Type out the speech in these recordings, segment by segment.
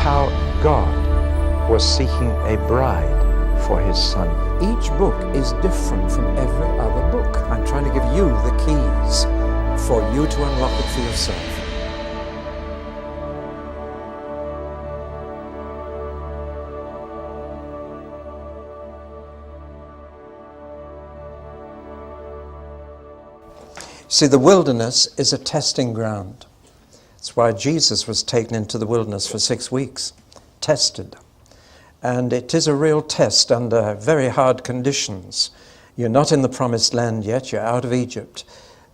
how God was seeking a bride for his son. Each book is different from every other book. I'm trying to give you the keys for you to unlock it for yourself. See, the wilderness is a testing ground. That's why Jesus was taken into the wilderness for 6 weeks, tested. And it is a real test under very hard conditions. You're not in the promised land yet, you're out of Egypt,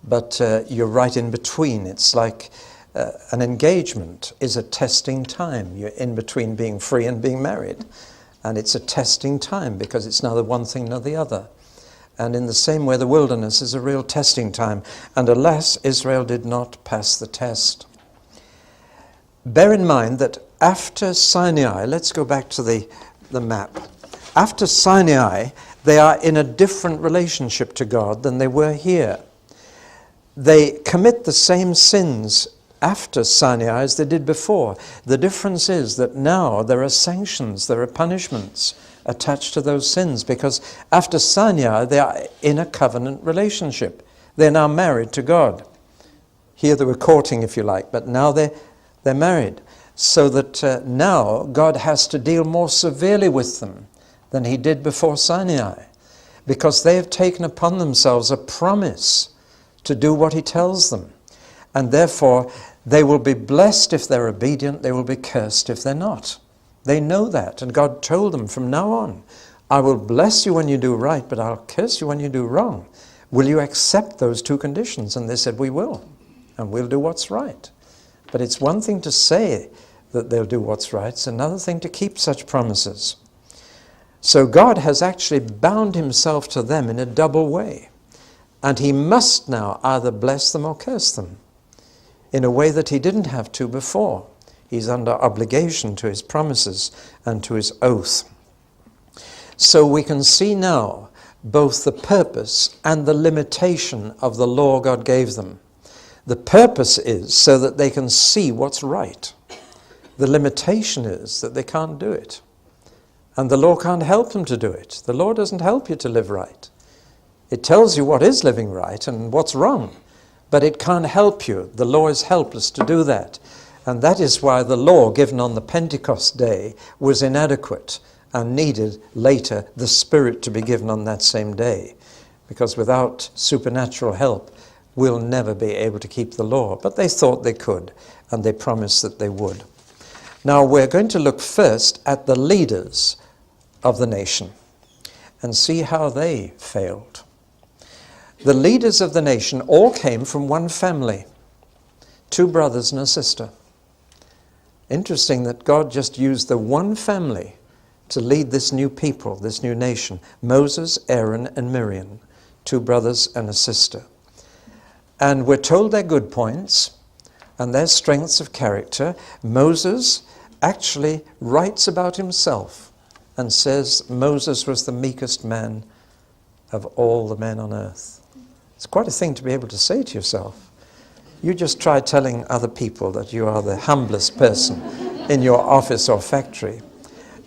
but you're right in between. It's like an engagement is a testing time. You're in between being free and being married. And it's a testing time because it's neither one thing nor the other. And in the same way, the wilderness is a real testing time. And alas, Israel did not pass the test. Bear in mind that after Sinai, let's go back to the map. After Sinai, they are in a different relationship to God than they were here. They commit the same sins after Sinai as they did before. The difference is that now there are sanctions, there are punishments attached to those sins, because after Sinai they are in a covenant relationship. They're now married to God. Here they were courting, if you like, but now they're married. So that now God has to deal more severely with them than he did before Sinai, because they have taken upon themselves a promise to do what he tells them. And therefore they will be blessed if they're obedient, they will be cursed if they're not. They know that, and God told them from now on, I will bless you when you do right, but I'll curse you when you do wrong. Will you accept those two conditions? And they said, we will, and we'll do what's right. But it's one thing to say that they'll do what's right, it's another thing to keep such promises. So God has actually bound himself to them in a double way, and he must now either bless them or curse them in a way that he didn't have to before. He's under obligation to his promises and to his oath. So we can see now both the purpose and the limitation of the law God gave them. The purpose is so that they can see what's right. The limitation is that they can't do it. And the law can't help them to do it. The law doesn't help you to live right. It tells you what is living right and what's wrong, but it can't help you. The law is helpless to do that. And that is why the law given on the Pentecost day was inadequate and needed later the Spirit to be given on that same day. Because without supernatural help, we'll never be able to keep the law. But they thought they could, and they promised that they would. Now we're going to look first at the leaders of the nation and see how they failed. The leaders of the nation all came from one family, 2 brothers and a sister. Interesting that God just used the one family to lead this new people, this new nation. Moses, Aaron, and Miriam, 2 brothers and a sister. And we're told their good points and their strengths of character. Moses actually writes about himself and says Moses was the meekest man of all the men on earth. It's quite a thing to be able to say to yourself. You just try telling other people that you are the humblest person in your office or factory.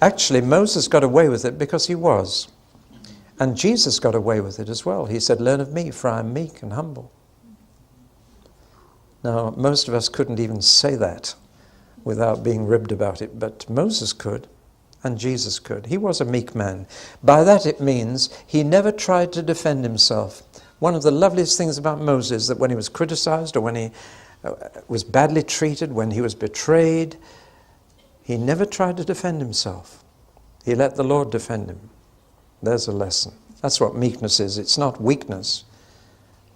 Actually, Moses got away with it because he was. And Jesus got away with it as well. He said, learn of me, for I am meek and humble. Now, most of us couldn't even say that without being ribbed about it, but Moses could, and Jesus could. He was a meek man. By that it means he never tried to defend himself. One of the loveliest things about Moses is that when he was criticized or when he was badly treated, when he was betrayed, he never tried to defend himself. He let the Lord defend him. There's a lesson. That's what meekness is. It's not weakness,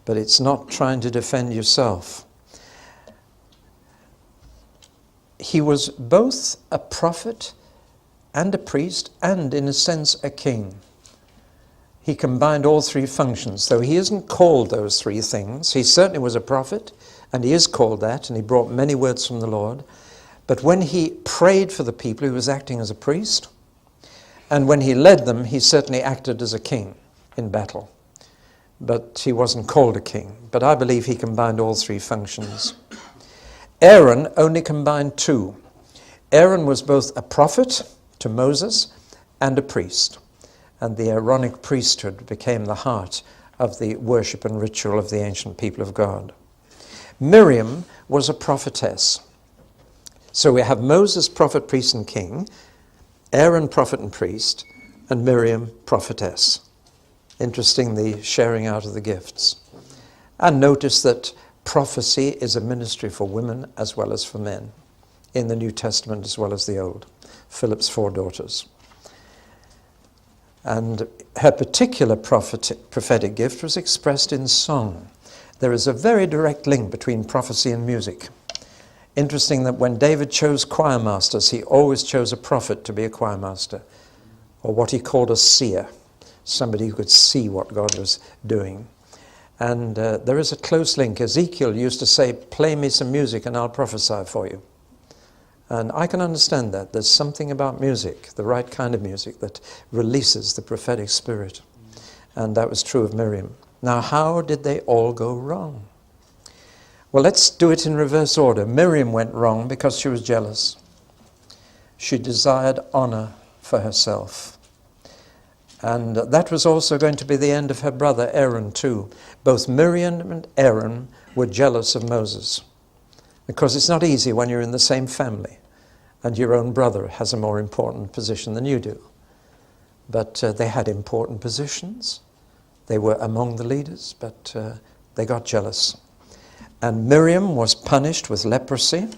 but it's not trying to defend yourself. He was both a prophet and a priest and, in a sense, a king. He combined all 3 functions, though he isn't called those 3 things. He certainly was a prophet, and he is called that, and he brought many words from the Lord. But when he prayed for the people, he was acting as a priest. And when he led them, he certainly acted as a king in battle. But he wasn't called a king. But I believe he combined all 3 functions. Aaron only combined 2. Aaron was both a prophet to Moses and a priest. And the Aaronic priesthood became the heart of the worship and ritual of the ancient people of God. Miriam was a prophetess. So we have Moses, prophet, priest, and king, Aaron, prophet and priest, and Miriam, prophetess. Interesting, the sharing out of the gifts. And notice that prophecy is a ministry for women as well as for men, in the New Testament as well as the Old. Philip's 4 daughters. And her particular prophetic gift was expressed in song. There is a very direct link between prophecy and music. Interesting that when David chose choir masters, he always chose a prophet to be a choir master, or what he called a seer, somebody who could see what God was doing. And there is a close link. Ezekiel used to say, "Play me some music and I'll prophesy for you." And I can understand that. There's something about music, the right kind of music, that releases the prophetic spirit. And that was true of Miriam. Now, how did they all go wrong? Well, let's do it in reverse order. Miriam went wrong because she was jealous. She desired honor for herself. And that was also going to be the end of her brother Aaron too. Both Miriam and Aaron were jealous of Moses. Because it's not easy when you're in the same family and your own brother has a more important position than you do. But they had important positions. They were among the leaders, but they got jealous. And Miriam was punished with leprosy.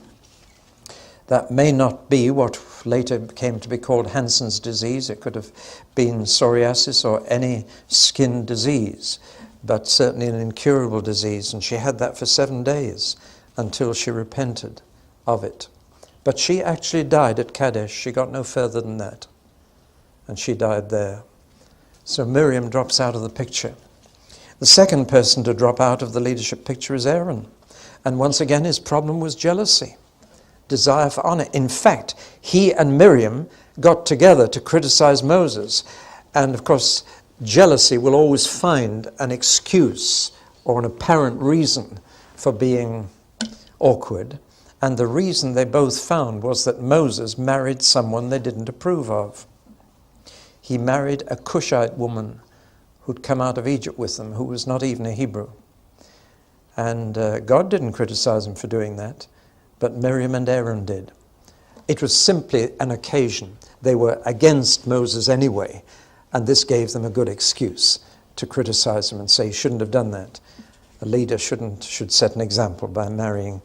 That may not be what later came to be called Hansen's disease. It could have been psoriasis or any skin disease, but certainly an incurable disease. And she had that for 7 days until she repented of it. But she actually died at Kadesh. She got no further than that. And she died there. So Miriam drops out of the picture. The second person to drop out of the leadership picture is Aaron. And once again, his problem was jealousy, desire for honor. In fact, he and Miriam got together to criticize Moses. And of course, jealousy will always find an excuse or an apparent reason for being awkward. And the reason they both found was that Moses married someone they didn't approve of. He married a Cushite woman who'd come out of Egypt with them, who was not even a Hebrew. And God didn't criticize him for doing that, but Miriam and Aaron did. It was simply an occasion. They were against Moses anyway, and this gave them a good excuse to criticize him and say he shouldn't have done that. A leader should set an example by marrying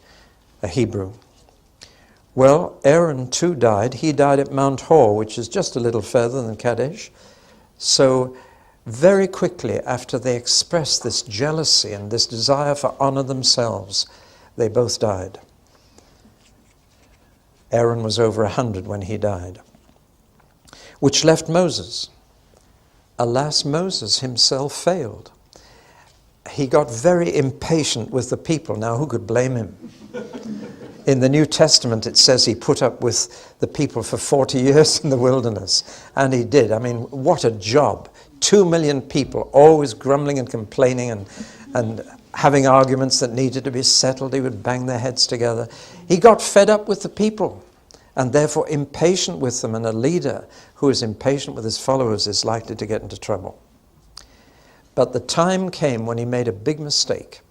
a Hebrew. Well, Aaron too died. He died at Mount Hor, which is just a little further than Kadesh. So very quickly after they expressed this jealousy and this desire for honor themselves, they both died. Aaron was over 100 when he died, which left Moses. Alas, Moses himself failed. He got very impatient with the people. Now, who could blame him? In the New Testament, it says he put up with the people for 40 years in the wilderness. And he did. I mean, what a job. 2 million people always grumbling and complaining and having arguments that needed to be settled. He would bang their heads together. He got fed up with the people and therefore impatient with them. And a leader who is impatient with his followers is likely to get into trouble. But the time came when he made a big mistake.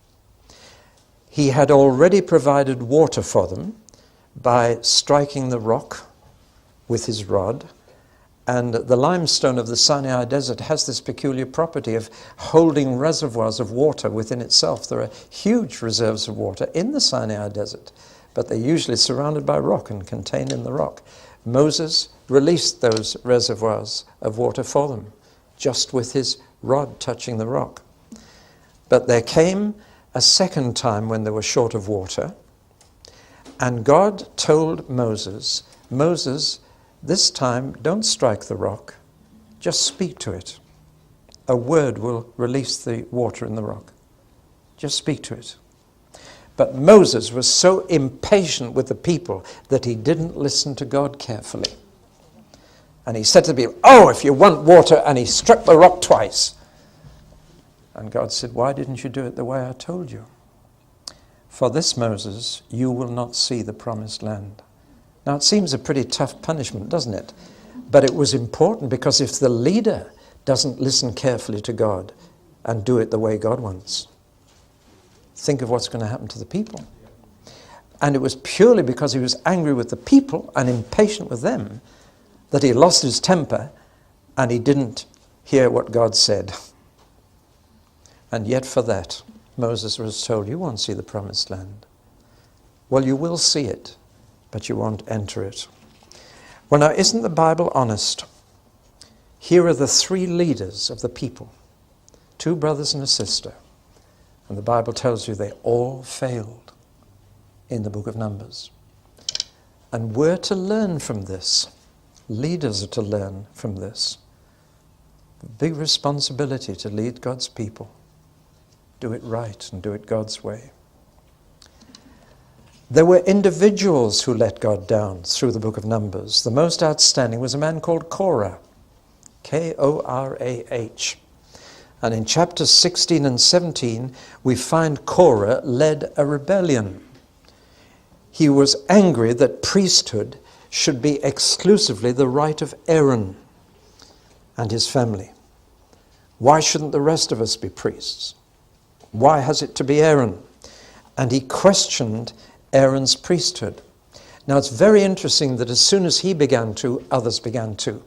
He had already provided water for them by striking the rock with his rod. And the limestone of the Sinai desert has this peculiar property of holding reservoirs of water within itself. There are huge reserves of water in the Sinai desert, but they're usually surrounded by rock and contained in the rock. Moses released those reservoirs of water for them, just with his rod touching the rock. But there came a second time when they were short of water, and God told Moses, "Moses, this time don't strike the rock, just speak to it. A word will release the water in the rock. Just speak to it." But Moses was so impatient with the people that he didn't listen to God carefully. And he said to the people, "Oh, if you want water," and he struck the rock twice. And God said, "Why didn't you do it the way I told you? For this, Moses, you will not see the promised land. Now, it seems a pretty tough punishment, doesn't it? But it was important, because if the leader doesn't listen carefully to God and do it the way God wants, think of what's going to happen to the people. And it was purely because he was angry with the people and impatient with them that he lost his temper and he didn't hear what God said. And yet for that, Moses was told, you won't see the promised land. Well, you will see it, but you won't enter it. Well, now, isn't the Bible honest? Here are the three leaders of the people, 2 brothers and a sister. And the Bible tells you they all failed in the book of Numbers. And we're to learn from this. Leaders are to learn from this. A big responsibility to lead God's people. Do it right and do it God's way. There were individuals who let God down through the book of Numbers. The most outstanding was a man called Korah, Korah. And in chapters 16 and 17, we find Korah led a rebellion. He was angry that priesthood should be exclusively the right of Aaron and his family. Why shouldn't the rest of us be priests? Why has it to be Aaron? And he questioned Aaron's priesthood. Now, it's very interesting that as soon as he began to, others began to.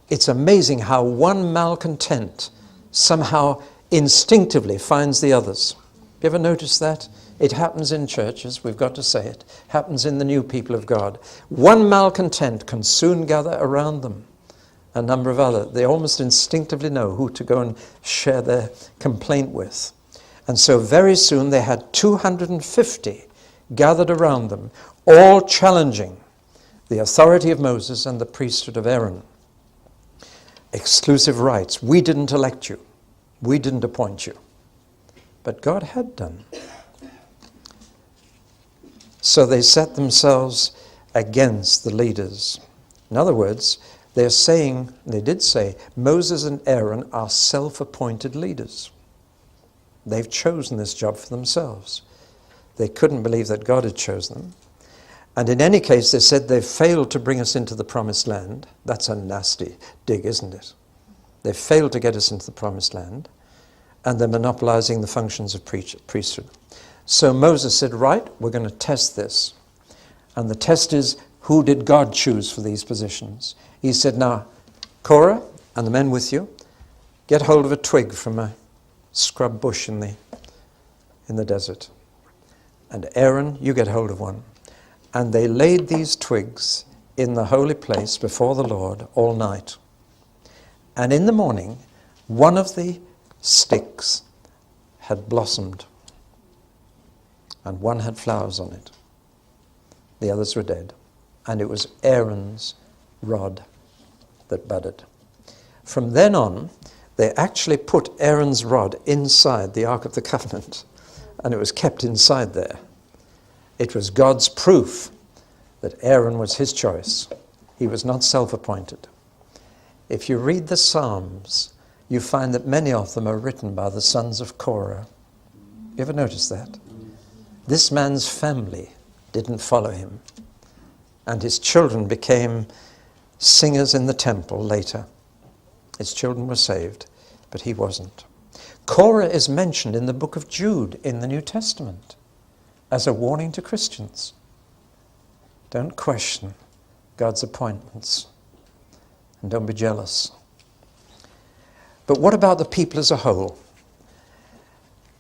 It's amazing how one malcontent somehow instinctively finds the others. You ever notice that? It happens in churches, we've got to say it. Happens in the new people of God. One malcontent can soon gather around them a number of others. They almost instinctively know who to go and share their complaint with. And so very soon they had 250 gathered around them, all challenging the authority of Moses and the priesthood of Aaron. Exclusive rights. We didn't elect you. We didn't appoint you. But God had done. So they set themselves against the leaders. In other words, they did say, Moses and Aaron are self-appointed leaders. They've chosen this job for themselves. They couldn't believe that God had chosen them. And in any case, they said they've failed to bring us into the promised land. That's a nasty dig, isn't it? They've failed to get us into the promised land. And they're monopolizing the functions of priesthood. So Moses said, right, we're going to test this. And the test is, who did God choose for these positions? He said, now, Korah and the men with you, get hold of a twig from a scrub bush in the desert. And Aaron, you get hold of one. And they laid these twigs in the holy place before the Lord all night. And in the morning, one of the sticks had blossomed. And one had flowers on it. The others were dead. And it was Aaron's rod that budded. From then on, they actually put Aaron's rod inside the Ark of the Covenant. And it was kept inside there. It was God's proof that Aaron was his choice. He was not self-appointed. If you read the Psalms, you find that many of them are written by the sons of Korah. You ever notice that? This man's family didn't follow him. And his children became singers in the temple later. His children were saved, but he wasn't. Korah is mentioned in the book of Jude in the New Testament as a warning to Christians. Don't question God's appointments. And don't be jealous. But what about the people as a whole?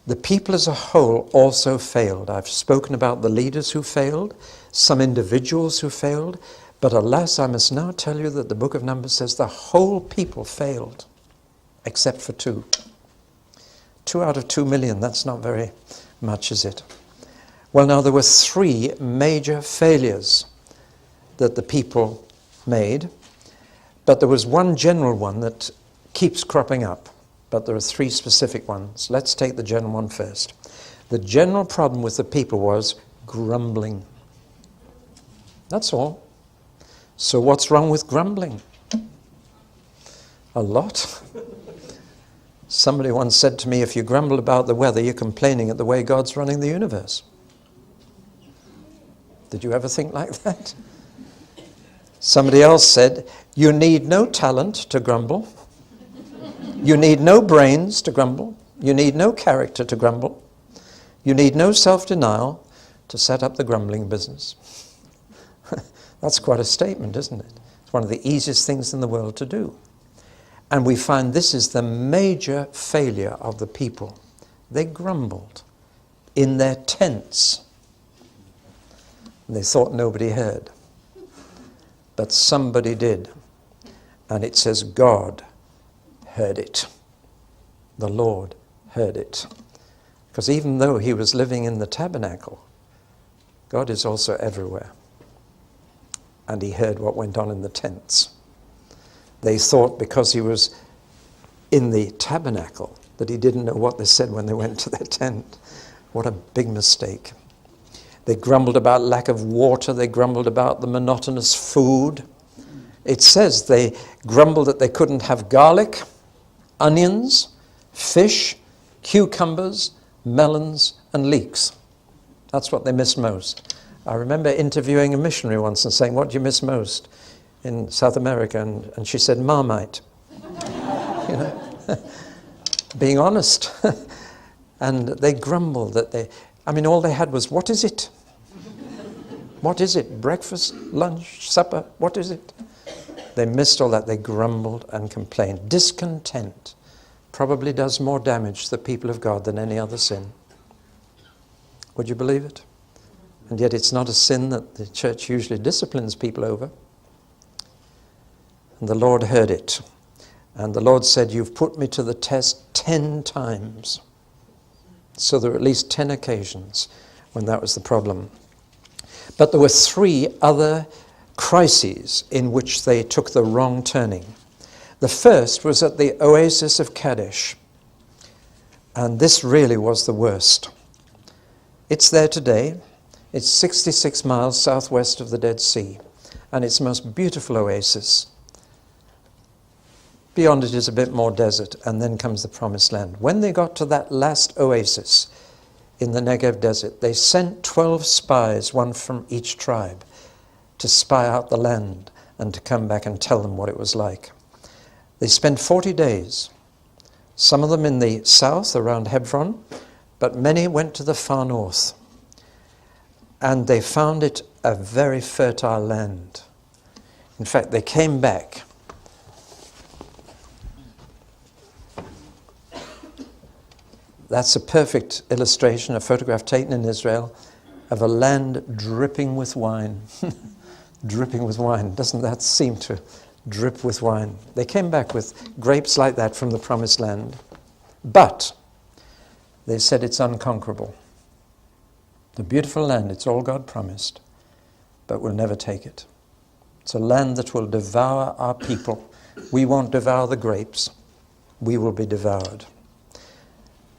The people as a whole also failed. I've spoken about the leaders who failed, some individuals who failed, but alas, I must now tell you that the book of Numbers says the whole people failed, except for 2. 2 out of 2 million, that's not very much, is it? Well, now there were 3 major failures that the people made, but there was one general one that keeps cropping up. But there are 3 specific ones. Let's take the general one first. The general problem with the people was grumbling. That's all. So what's wrong with grumbling? A lot. Somebody once said to me, if you grumble about the weather, you're complaining at the way God's running the universe. Did you ever think like that? Somebody else said, you need no talent to grumble. You need no brains to grumble. You need no character to grumble. You need no self-denial to set up the grumbling business. That's quite a statement, isn't it? It's one of the easiest things in the world to do. And we find this is the major failure of the people. They grumbled in their tents. And they thought nobody heard. But somebody did. And it says God heard it. The Lord heard it. Because even though he was living in the tabernacle, God is also everywhere. And he heard what went on in the tents. They thought because he was in the tabernacle that he didn't know what they said when they went to their tent. What a big mistake. They grumbled about lack of water. They grumbled about the monotonous food. It says they grumbled that they couldn't have garlic, onions, fish, cucumbers, melons, and leeks. That's what they missed most. I remember interviewing a missionary once and saying, what do you miss most in South America? And she said, Marmite. You know, being honest. And they grumbled that all they had was, what is it? What is it? Breakfast, lunch, supper, what is it? They missed all that. They grumbled and complained. Discontent probably does more damage to the people of God than any other sin. Would you believe it? And yet it's not a sin that the church usually disciplines people over. And the Lord heard it. And the Lord said, you've put me to the test 10 times. So there were at least 10 occasions when that was the problem. But there were 3 other crises in which they took the wrong turning. The first was at the oasis of Kadesh. And this really was the worst. It's there today. It's 66 miles southwest of the Dead Sea. And it's the most beautiful oasis. Beyond it is a bit more desert, and then comes the Promised Land. When they got to that last oasis in the Negev desert, they sent 12 spies, one from each tribe, to spy out the land and to come back and tell them what it was like. They spent 40 days, some of them in the south around Hebron, but many went to the far north. And they found it a very fertile land. In fact, they came back. That's a perfect illustration, a photograph taken in Israel of a land dripping with wine. Dripping with wine. Doesn't that seem to drip with wine? They came back with grapes like that from the Promised Land. But they said it's unconquerable. The beautiful land, it's all God promised, but we'll never take it. It's a land that will devour our people. We won't devour the grapes. We will be devoured.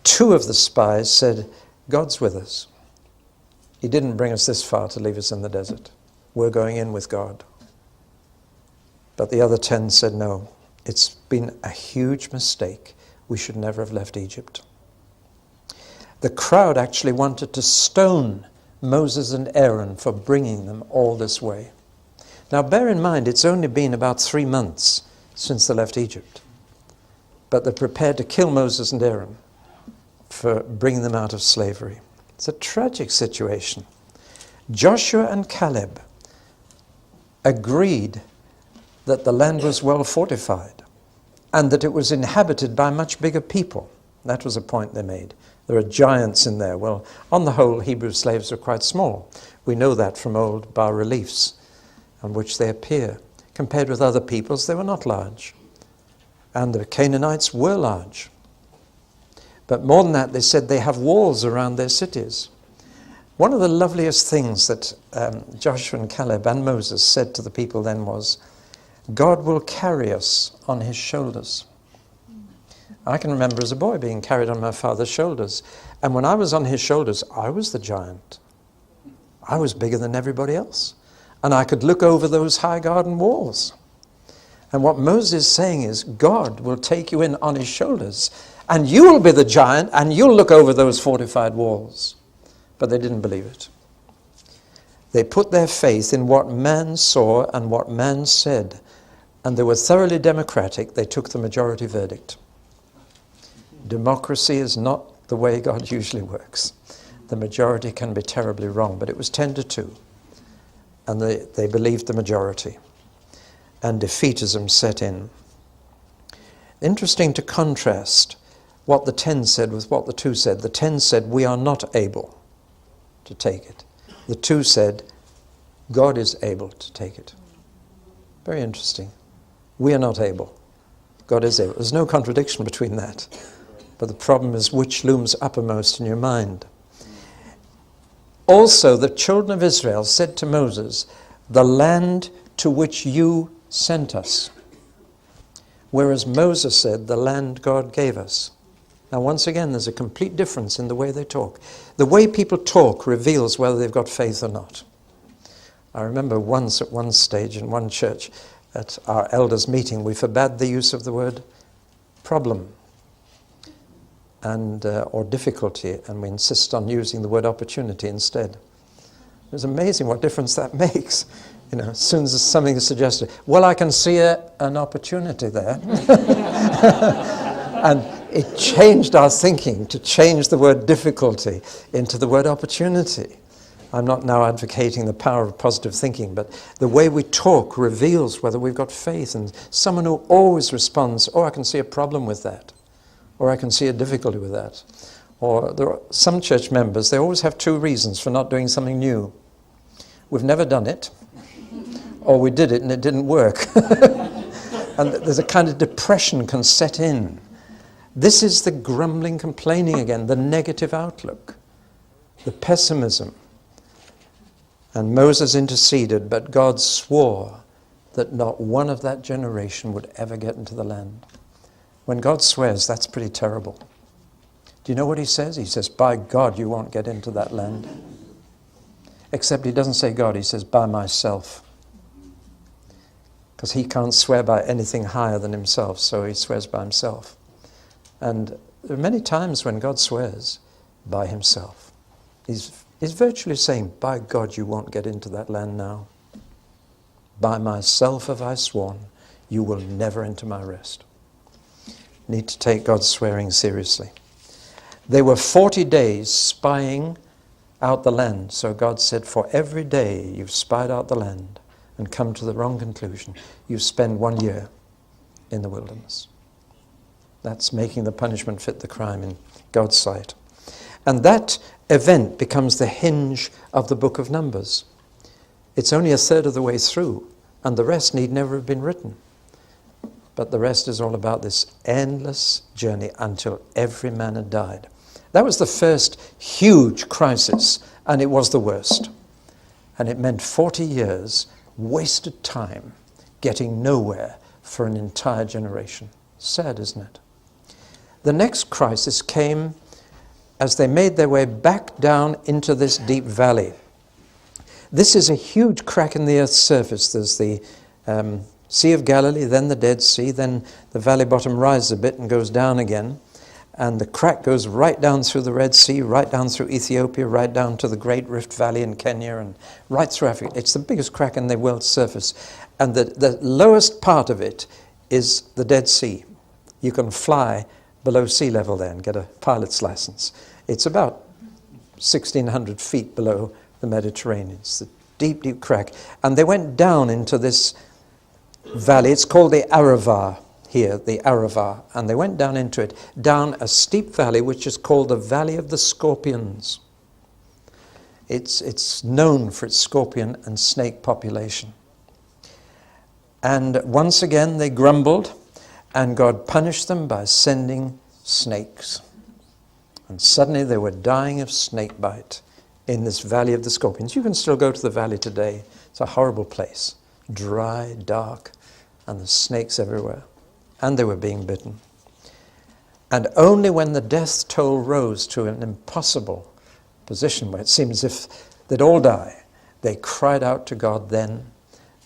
2 of the spies said, God's with us. He didn't bring us this far to leave us in the desert. We're going in with God. But the other 10 said, no, it's been a huge mistake. We should never have left Egypt. The crowd actually wanted to stone Moses and Aaron for bringing them all this way. Now bear in mind, it's only been about 3 months since they left Egypt. But they're prepared to kill Moses and Aaron for bringing them out of slavery. It's a tragic situation. Joshua and Caleb agreed that the land was well fortified and that it was inhabited by much bigger people. That was a point they made. There are giants in there. Well, on the whole, Hebrew slaves are quite small. We know that from old bas-reliefs on which they appear. Compared with other peoples, they were not large. And the Canaanites were large. But more than that, they said they have walls around their cities. One of the loveliest things that Joshua and Caleb and Moses said to the people then was, God will carry us on his shoulders. I can remember as a boy being carried on my father's shoulders. And when I was on his shoulders, I was the giant. I was bigger than everybody else. And I could look over those high garden walls. And what Moses is saying is, God will take you in on his shoulders. And you will be the giant, and you'll look over those fortified walls. But they didn't believe it. They put their faith in what man saw and what man said, and they were thoroughly democratic. They took the majority verdict. Democracy is not the way God usually works. The majority can be terribly wrong, but it was 10-2. And they believed the majority. And defeatism set in. Interesting to contrast what the 10 said with what the 2 said. The 10 said, we are not able to take it. The 2 said, God is able to take it. Very interesting. We are not able. God is able. There's no contradiction between that. But the problem is which looms uppermost in your mind. Also, the children of Israel said to Moses, the land to which you sent us. Whereas Moses said, the land God gave us. Now, once again, there's a complete difference in the way they talk. The way people talk reveals whether they've got faith or not. I remember once at one stage in one church at our elders' meeting, we forbade the use of the word problem and or difficulty, and we insist on using the word opportunity instead. It was amazing what difference that makes. You know, as soon as something is suggested, well, I can see an opportunity there. And it changed our thinking to change the word difficulty into the word opportunity. I'm not now advocating the power of positive thinking, but the way we talk reveals whether we've got faith. And someone who always responds, oh, I can see a problem with that, or I can see a difficulty with that. Or there are some church members, they always have 2 reasons for not doing something new. We've never done it, or we did it and it didn't work. And there's a kind of depression can set in. This is the grumbling, complaining again, the negative outlook, the pessimism. And Moses interceded, but God swore that not one of that generation would ever get into the land. When God swears, that's pretty terrible. Do you know what he says? He says, by God, you won't get into that land. Except he doesn't say God, he says, by myself. Because he can't swear by anything higher than himself, so he swears by himself. And there are many times when God swears by himself. He's virtually saying, by God, you won't get into that land now. By myself have I sworn, you will never enter my rest. Need to take God's swearing seriously. They were 40 days spying out the land. So God said, for every day you've spied out the land and come to the wrong conclusion, you spend 1 year in the wilderness. That's making the punishment fit the crime in God's sight. And that event becomes the hinge of the book of Numbers. It's only 1/3 of the way through, and the rest need never have been written. But the rest is all about this endless journey until every man had died. That was the first huge crisis, and it was the worst. And it meant 40 years wasted time getting nowhere for an entire generation. Sad, isn't it? The next crisis came as they made their way back down into this deep valley. This is a huge crack in the earth's surface. There's the Sea of Galilee, then the Dead Sea, then the valley bottom rises a bit and goes down again. And the crack goes right down through the Red Sea, right down through Ethiopia, right down to the Great Rift Valley in Kenya, and right through Africa. It's the biggest crack in the world's surface. And the lowest part of it is the Dead Sea. You can fly below sea level there and get a pilot's license. It's about 1,600 feet below the Mediterranean. It's a deep, deep crack. And they went down into this valley. It's called the Arava here, the Arava. And they went down into it, down a steep valley, which is called the Valley of the Scorpions. It's known for its scorpion and snake population. And once again, they grumbled, and God punished them by sending snakes. And suddenly they were dying of snake bite in this Valley of the Scorpions. You can still go to the valley today. It's a horrible place. Dry, dark, and there's snakes everywhere. And they were being bitten. And only when the death toll rose to an impossible position where it seemed as if they'd all die, they cried out to God then.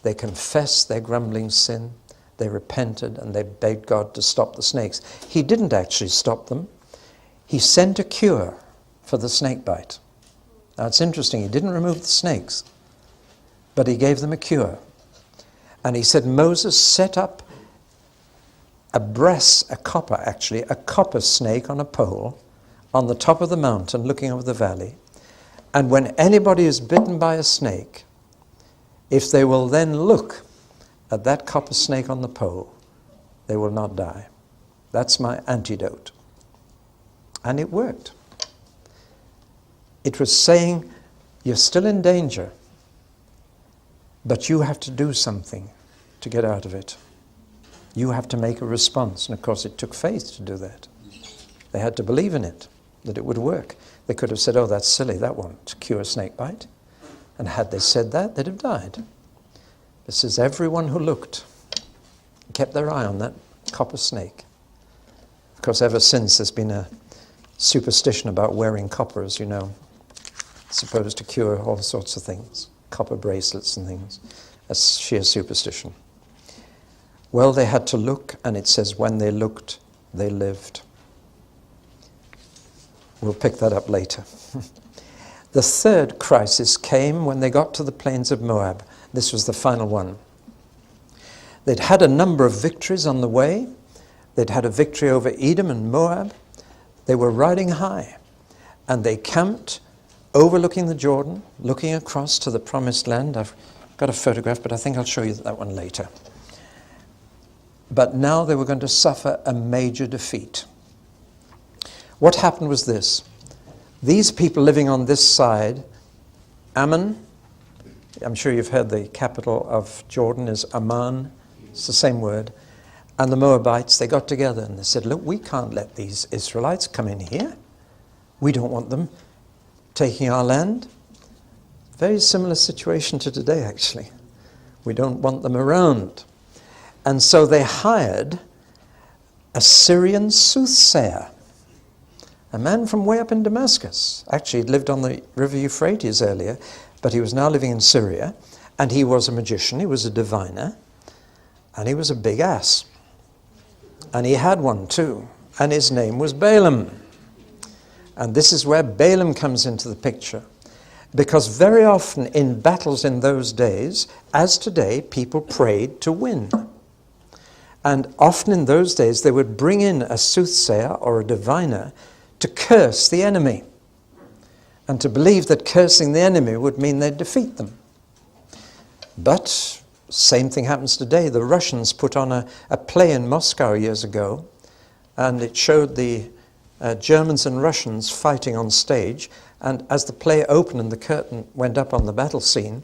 They confessed their grumbling sin. They repented and they begged God to stop the snakes. He didn't actually stop them. He sent a cure for the snake bite. Now it's interesting, he didn't remove the snakes. But he gave them a cure. And he said, Moses set up a copper snake on a pole on the top of the mountain looking over the valley. And when anybody is bitten by a snake, if they will then look at that copper snake on the pole, they will not die. That's my antidote. And it worked. It was saying, you're still in danger, but you have to do something to get out of it. You have to make a response. And of course it took faith to do that. They had to believe in it, that it would work. They could have said, oh, that's silly, that won't cure snake bite. And had they said that, they'd have died. It says everyone who looked kept their eye on that copper snake. Of course, ever since there's been a superstition about wearing copper, as you know. It's supposed to cure all sorts of things, copper bracelets and things. That's sheer superstition. Well, they had to look, and it says when they looked, they lived. We'll pick that up later. The third crisis came when they got to the plains of Moab. This was the final one. They'd had a number of victories on the way. They'd had a victory over Edom and Moab. They were riding high, and they camped overlooking the Jordan, looking across to the promised land. I've got a photograph, but I think I'll show you that one later. But now they were going to suffer a major defeat. What happened was this. These people living on this side, Ammon, I'm sure you've heard the capital of Jordan is Amman. It's the same word. And the Moabites, they got together and they said, look, we can't let these Israelites come in here. We don't want them taking our land. Very similar situation to today, actually. We don't want them around. And so they hired a Syrian soothsayer, a man from way up in Damascus. Actually, he'd lived on the river Euphrates earlier, but he was now living in Syria, and he was a magician, he was a diviner, and he was a big ass. And he had one too, and his name was Balaam. And this is where Balaam comes into the picture. Because very often in battles in those days, as today, people prayed to win. And often in those days, they would bring in a soothsayer or a diviner to curse the enemy. And to believe that cursing the enemy would mean they'd defeat them. But same thing happens today. The Russians put on a play in Moscow years ago, and it showed the Germans and Russians fighting on stage. And as the play opened and the curtain went up on the battle scene,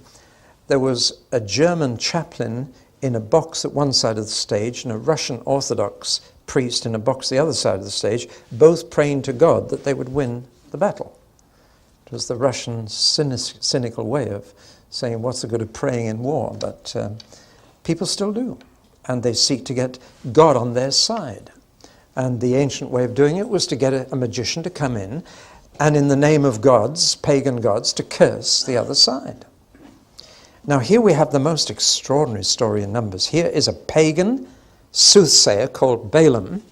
there was a German chaplain in a box at one side of the stage and a Russian Orthodox priest in a box the other side of the stage, both praying to God that they would win the battle. It was the Russian cynical way of saying, what's the good of praying in war? But people still do. And they seek to get God on their side. And the ancient way of doing it was to get a magician to come in and in the name of gods, pagan gods, to curse the other side. Now here we have the most extraordinary story in Numbers. Here is a pagan soothsayer called Balaam,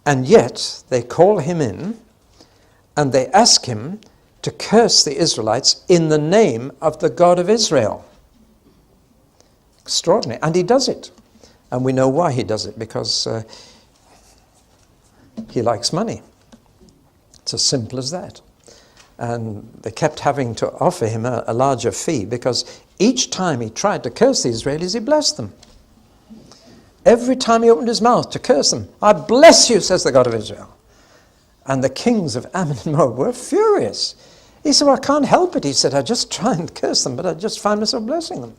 and yet they call him in and they ask him to curse the Israelites in the name of the God of Israel. Extraordinary. And he does it. And we know why he does it, because he likes money. It's as simple as that. And they kept having to offer him a larger fee, because each time he tried to curse the Israelis, he blessed them. Every time he opened his mouth to curse them, I bless you, says the God of Israel. And the kings of Ammon and Moab were furious. He said, well, I can't help it. He said, I just try and curse them, but I just find myself blessing them.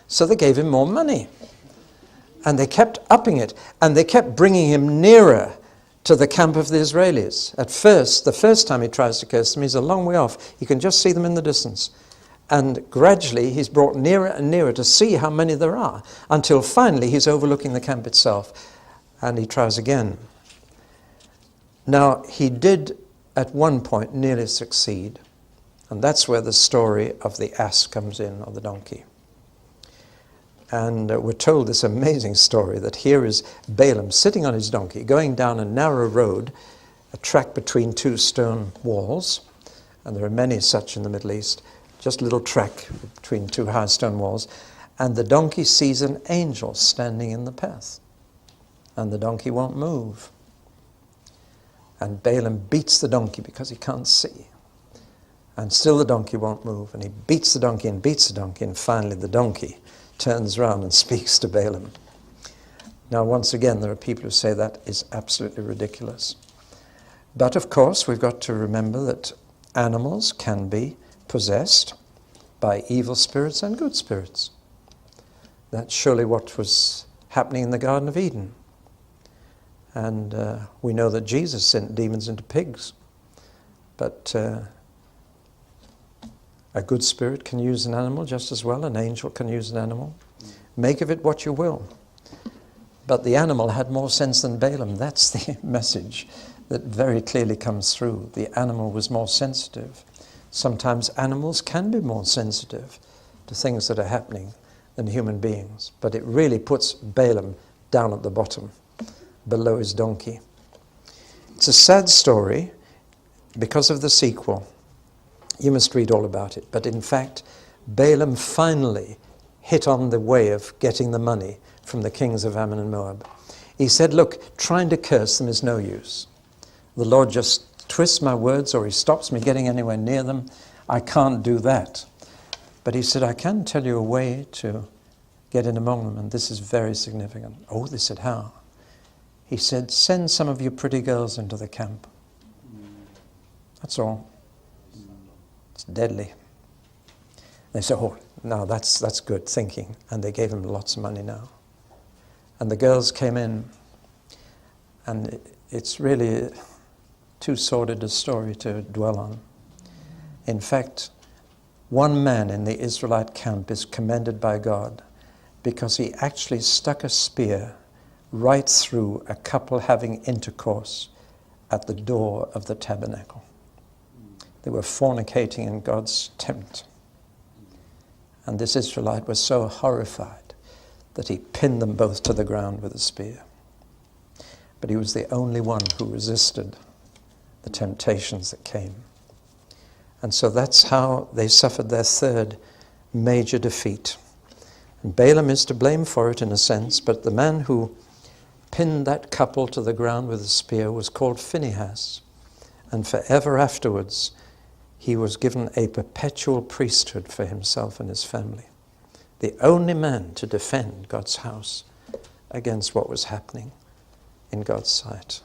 So they gave him more money. And they kept upping it. And they kept bringing him nearer to the camp of the Israelis. At first, the first time he tries to curse them, he's a long way off. You can just see them in the distance. And gradually, he's brought nearer and nearer to see how many there are, until finally he's overlooking the camp itself. And he tries again. Now, he did at one point nearly succeed. And that's where the story of the ass comes in, or the donkey. And we're told this amazing story that here is Balaam sitting on his donkey, going down a narrow road, a track between two stone walls, and there are many such in the Middle East, just a little track between two high stone walls, and the donkey sees an angel standing in the path, and the donkey won't move. And Balaam beats the donkey because he can't see. And still the donkey won't move. And he beats the donkey and beats the donkey. And finally the donkey turns around and speaks to Balaam. Now once again, there are people who say that is absolutely ridiculous. But of course, we've got to remember that animals can be possessed by evil spirits and good spirits. That's surely what was happening in the Garden of Eden. And we know that Jesus sent demons into pigs. But a good spirit can use an animal just as well. An angel can use an animal. Make of it what you will. But the animal had more sense than Balaam. That's the message that very clearly comes through. The animal was more sensitive. Sometimes animals can be more sensitive to things that are happening than human beings. But it really puts Balaam down at the bottom, below his donkey. It's a sad story because of the sequel. You must read all about it. But in fact, Balaam finally hit on the way of getting the money from the kings of Ammon and Moab. He said, look, trying to curse them is no use. The Lord just twists my words, or he stops me getting anywhere near them. I can't do that. But he said, I can tell you a way to get in among them, and this is very significant. Oh, they said, how? He said, send some of your pretty girls into the camp. That's all. It's deadly. They said, oh, no, that's good thinking. And they gave him lots of money now. And the girls came in, and it's really too sordid a story to dwell on. In fact, one man in the Israelite camp is commended by God because he actually stuck a spear right through a couple having intercourse at the door of the tabernacle. They were fornicating in God's tent. And this Israelite was so horrified that he pinned them both to the ground with a spear. But he was the only one who resisted the temptations that came. And so that's how they suffered their third major defeat. And Balaam is to blame for it in a sense, but the man who pinned that couple to the ground with a spear was called Phinehas. And forever afterwards, he was given a perpetual priesthood for himself and his family. The only man to defend God's house against what was happening in God's sight.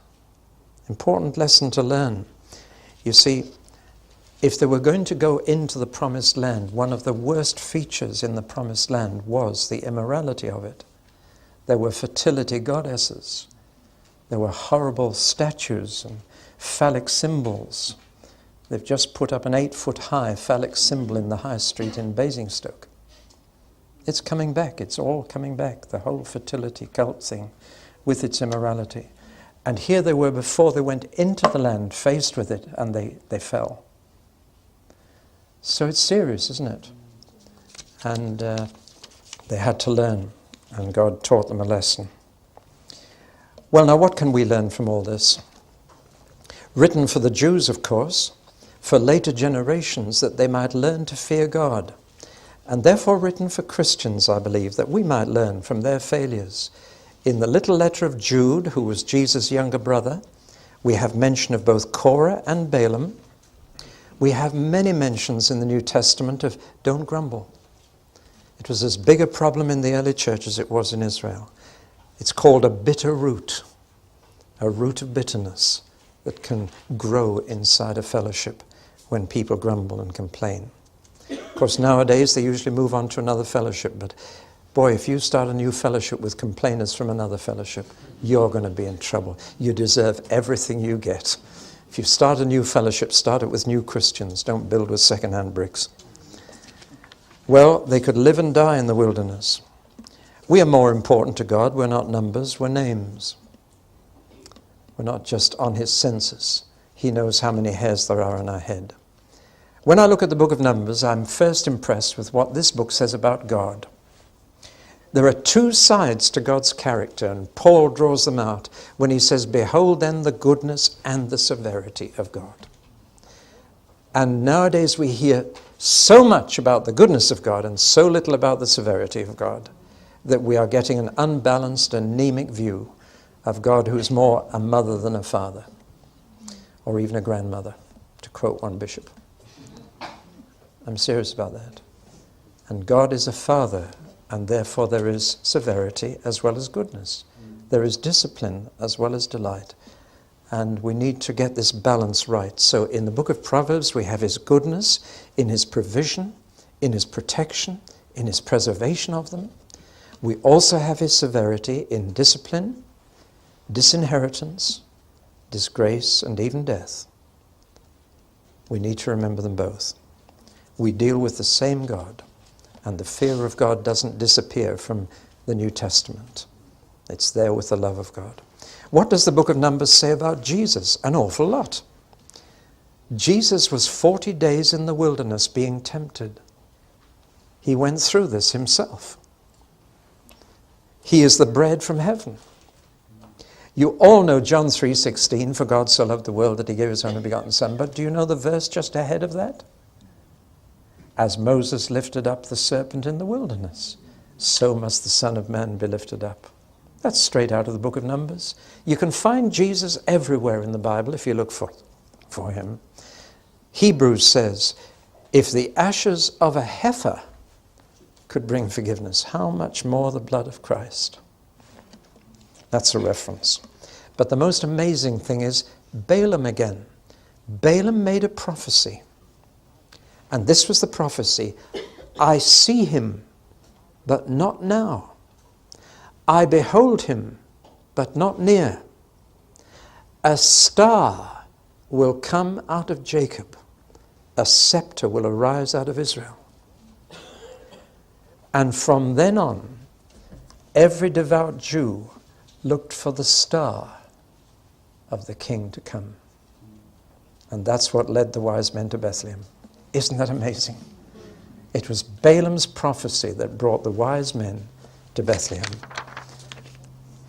Important lesson to learn. You see, if they were going to go into the promised land, one of the worst features in the promised land was the immorality of it. There were fertility goddesses. There were horrible statues and phallic symbols. They've just put up an 8-foot-high phallic symbol in the high street in Basingstoke. It's coming back. It's all coming back. The whole fertility cult thing with its immorality. And here they were before they went into the land, faced with it, and they fell. So it's serious, isn't it? And they had to learn, and God taught them a lesson. Well, now what can we learn from all this? Written for the Jews, of course, for later generations, that they might learn to fear God. And therefore written for Christians, I believe, that we might learn from their failures. In the little letter of Jude, who was Jesus' younger brother, we have mention of both Korah and Balaam. We have many mentions in the New Testament of don't grumble. It was as big a problem in the early church as it was in Israel. It's called a bitter root, a root of bitterness that can grow inside a fellowship when people grumble and complain. Of course, nowadays they usually move on to another fellowship, but boy, if you start a new fellowship with complainers from another fellowship, you're going to be in trouble. You deserve everything you get. If you start a new fellowship, start it with new Christians. Don't build with second-hand bricks. Well, they could live and die in the wilderness. We are more important to God. We're not numbers, we're names. We're not just on his census. He knows how many hairs there are on our head. When I look at the book of Numbers, I'm first impressed with what this book says about God. There are two sides to God's character, and Paul draws them out when he says, behold then the goodness and the severity of God. And nowadays we hear so much about the goodness of God and so little about the severity of God that we are getting an unbalanced, anemic view of God who is more a mother than a father, or even a grandmother, to quote one bishop. I'm serious about that. And God is a father, and therefore there is severity as well as goodness. There is discipline as well as delight. And we need to get this balance right. So in the book of Proverbs, we have his goodness in his provision, in his protection, in his preservation of them. We also have his severity in discipline, disinheritance, disgrace, and even death. We need to remember them both. We deal with the same God, and the fear of God doesn't disappear from the New Testament. It's there with the love of God. What does the book of Numbers say about Jesus? An awful lot. Jesus was 40 days in the wilderness being tempted. He went through this himself. He is the bread from heaven. You all know John 3:16, for God so loved the world that he gave his only begotten Son. But do you know the verse just ahead of that? As Moses lifted up the serpent in the wilderness, so must the Son of Man be lifted up. That's straight out of the book of Numbers. You can find Jesus everywhere in the Bible if you look for him. Hebrews says, if the ashes of a heifer could bring forgiveness, how much more the blood of Christ? That's a reference. But the most amazing thing is Balaam again. Balaam made a prophecy. And this was the prophecy. I see him, but not now. I behold him, but not near. A star will come out of Jacob. A scepter will arise out of Israel. And from then on, every devout Jew looked for the star of the king to come. And that's what led the wise men to Bethlehem. Isn't that amazing? It was Balaam's prophecy that brought the wise men to Bethlehem.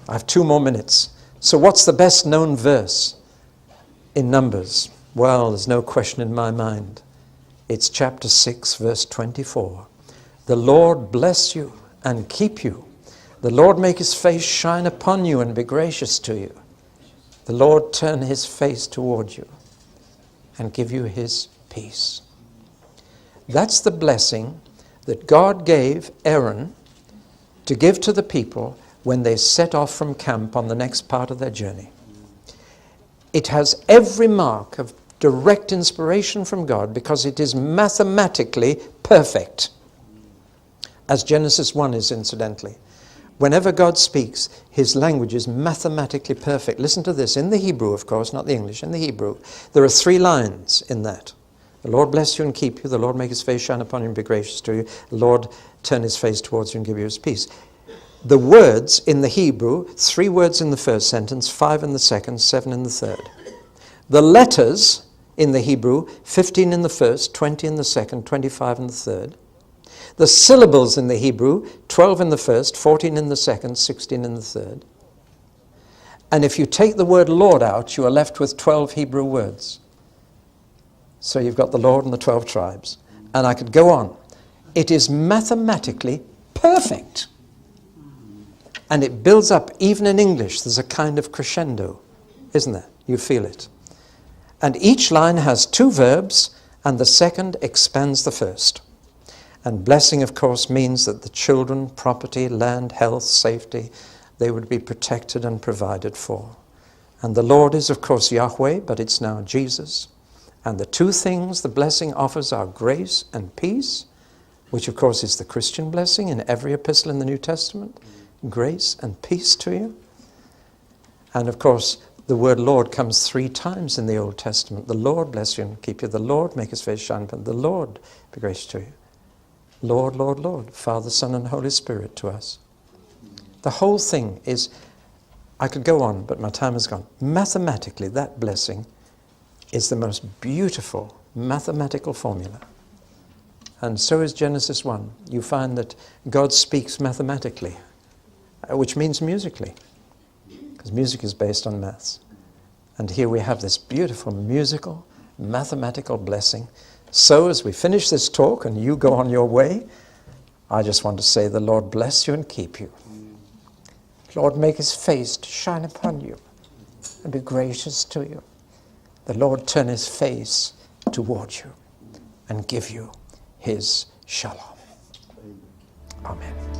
I have 2 more minutes. So what's the best known verse in Numbers? Well, there's no question in my mind. It's chapter 6, verse 24. The Lord bless you and keep you. The Lord make his face shine upon you and be gracious to you. The Lord turn his face toward you and give you his peace. That's the blessing that God gave Aaron to give to the people when they set off from camp on the next part of their journey. It has every mark of direct inspiration from God because it is mathematically perfect, as Genesis 1 is, incidentally. Whenever God speaks, his language is mathematically perfect. Listen to this. In the Hebrew, of course, not the English, in the Hebrew, there are 3 lines in that. The Lord bless you and keep you. The Lord make his face shine upon you and be gracious to you. The Lord turn his face towards you and give you his peace. The words in the Hebrew, 3 words in the first sentence, 5 in the second, 7 in the third. The letters in the Hebrew, 15 in the first, 20 in the second, 25 in the third. The syllables in the Hebrew, 12 in the first, 14 in the second, 16 in the third. And if you take the word Lord out, you are left with 12 Hebrew words. So you've got the Lord and the 12 tribes. And I could go on. It is mathematically perfect. And it builds up, even in English, there's a kind of crescendo, isn't there? You feel it. And each line has 2 verbs, and the second expands the first. And blessing, of course, means that the children, property, land, health, safety, they would be protected and provided for. And the Lord is, of course, Yahweh, but it's now Jesus. And the 2 things the blessing offers are grace and peace, which, of course, is the Christian blessing in every epistle in the New Testament. Grace and peace to you. And, of course, the word Lord comes 3 times in the Old Testament. The Lord bless you and keep you. The Lord make his face shine upon you. The Lord be gracious to you. Lord, Lord, Lord, Father, Son, and Holy Spirit to us. The whole thing is, I could go on, but my time has gone. Mathematically, that blessing is the most beautiful mathematical formula. And so is Genesis 1. You find that God speaks mathematically, which means musically, because music is based on maths. And here we have this beautiful musical, mathematical blessing So as we finish this talk and you go on your way, I just want to say the Lord bless you and keep you. Lord, make his face to shine upon you and be gracious to you. The Lord turn his face toward you and give you his shalom. Amen.